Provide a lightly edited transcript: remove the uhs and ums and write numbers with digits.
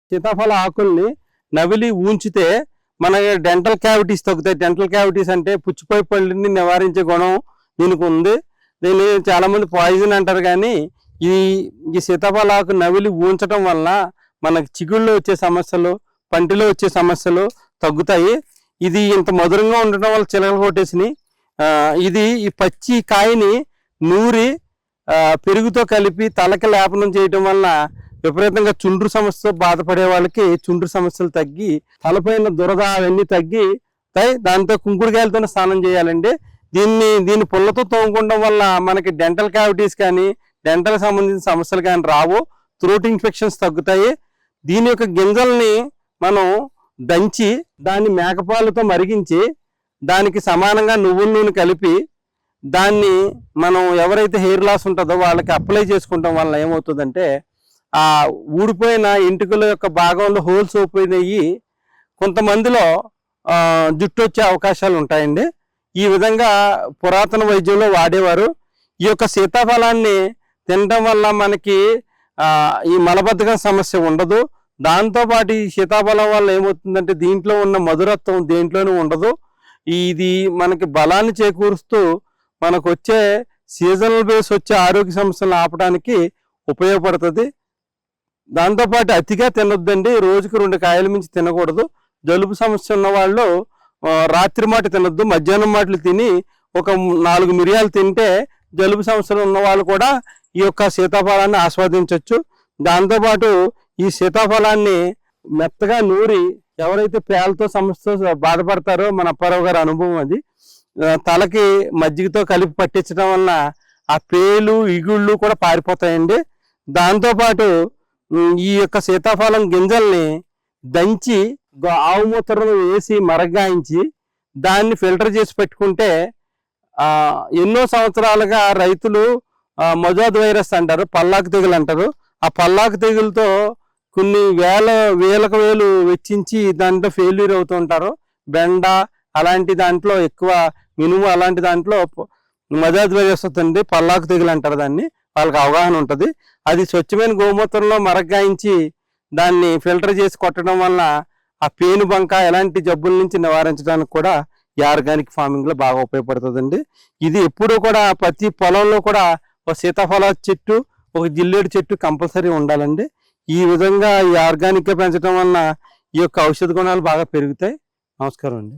సీతాఫల ఆకుల్ని నవిలి ఉంచితే మన డెంటల్ క్యావిటీస్ తగ్గుతాయి. డెంటల్ క్యావిటీస్ అంటే పుచ్చిపోయి పళ్ళని నివారించే గుణం దీనికి ఉంది. దీన్ని చాలా మంది పాయిజన్ అంటారు, కానీ ఈ ఈ సీతాఫల ఆకు నవిలి ఉంచడం వల్ల మనకి చిగుళ్ళలో వచ్చే సమస్యలు, పంటిలో వచ్చే సమస్యలు తగ్గుతాయి. ఇది ఇంత మధురంగా ఉండటం వల్ల చిలకలు కొట్టేసినాయి. ఇది ఈ పచ్చి కాయని నూరి పెరుగుతో కలిపి తలకి లేపనం చేయటం వల్ల విపరీతంగా చుండ్రు సమస్యతో బాధపడే వాళ్ళకి చుండ్రు సమస్యలు తగ్గి, తలపైన దురద అవన్నీ తగ్గి దాంతో కుంకుడుకాయలతో స్నానం చేయాలండి. దీన్ని పుల్లతో తోముకోవడం వల్ల మనకి డెంటల్ క్యావిటీస్ కానీ డెంటల్ సంబంధించిన సమస్యలు కానీ రావు. థ్రోట్ ఇన్ఫెక్షన్స్ తగ్గుతాయి. దీని యొక్క గింజల్ని మనం దంచి దాన్ని మేకపాలతో మరిగించి దానికి సమానంగా నువ్వుల నూనె కలిపి దాన్ని మనం ఎవరైతే హెయిర్ లాస్ ఉంటుందో వాళ్ళకి అప్లై చేసుకుంటాం వల్ల ఏమవుతుందంటే ఆ ఊడిపోయిన ఎంటుకల యొక్క భాగంలో హోల్స్ ఓపెనయ్యి కొంతమందిలో జుట్టు వచ్చే అవకాశాలు ఉంటాయండి. ఈ విధంగా పురాతన వైద్యంలో వాడేవారు. ఈ యొక్క సీతాఫలాన్ని తినడం వల్ల మనకి ఈ మలబద్ధకం సమస్య ఉండదు. దాంతోపాటు ఈ సీతాఫలం వల్ల ఏమవుతుందంటే దీంట్లో ఉన్న మధురత్వం దేంట్లోనూ ఉండదు. ఇది మనకి బలాన్ని చేకూరుస్తూ మనకు వచ్చే సీజనల్ బేస్ వచ్చే ఆరోగ్య సమస్యలను ఆపడానికి ఉపయోగపడుతుంది. దాంతోపాటు అతిగా తినొద్దండి. రోజుకి 2 కాయల మించి తినకూడదు. జలుబు సమస్య ఉన్న వాళ్ళు రాత్రి మాట తినొద్దు, మధ్యాహ్నం మాటలు తిని ఒక 4 మిరియాలు తింటే జలుబు సమస్యలు ఉన్న వాళ్ళు కూడా ఈ యొక్క సీతాఫలాన్ని ఆస్వాదించవచ్చు. దాంతోపాటు ఈ సీతాఫలాన్ని మెత్తగా నూరి ఎవరైతే పేలతో సమస్యతో బాధపడతారో మన అప్పారావు గారి అనుభవం అది, తలకి మజ్జిగతో కలిపి పట్టించడం వల్ల ఆ పేలు ఇగుళ్ళు కూడా పారిపోతాయండి. దాంతోపాటు ఈ యొక్క సీతాఫలం గింజల్ని దంచి ఆవు మూత్రం వేసి మరగాయించి దాన్ని ఫిల్టర్ చేసి పెట్టుకుంటే ఎన్నో సంవత్సరాలుగా రైతులు మొజాద్ వైరస్ అంటారు, పల్లాకు తెగులు అంటారు. ఆ పల్లాకు తెగులతో కొన్ని వేలకు వేలు వెచ్చించి దాంట్లో ఫెయిల్యూర్ అవుతూ ఉంటారు. బెండ అలాంటి దాంట్లో ఎక్కువ మినుము అలాంటి దాంట్లో మొజాద్ వైరస్ వస్తుంది, పల్లాకు తెగులు అంటారు దాన్ని. వాళ్ళకి అవగాహన ఉంటుంది. అది స్వచ్ఛమైన గోమూత్రంలో మరగాయించి దాన్ని ఫిల్టర్ చేసి కొట్టడం వల్ల ఆ పేను బంక ఎలాంటి జబ్బుల నుంచి నివారించడానికి కూడా ఈ ఆర్గానిక్ ఫార్మింగ్ లో బాగా ఉపయోగపడుతుందండి. ఇది ఎప్పుడూ కూడా ప్రతి పొలంలో కూడా ఒక సీతాఫల చెట్టు, ఒక జిల్లేడు చెట్టు కంపల్సరీ ఉండాలండి. ఈ విధంగా ఈ ఆర్గానిక్ గా పెంచడం వల్ల ఈ యొక్క ఔషధ గుణాలు బాగా పెరుగుతాయి. నమస్కారం అండి.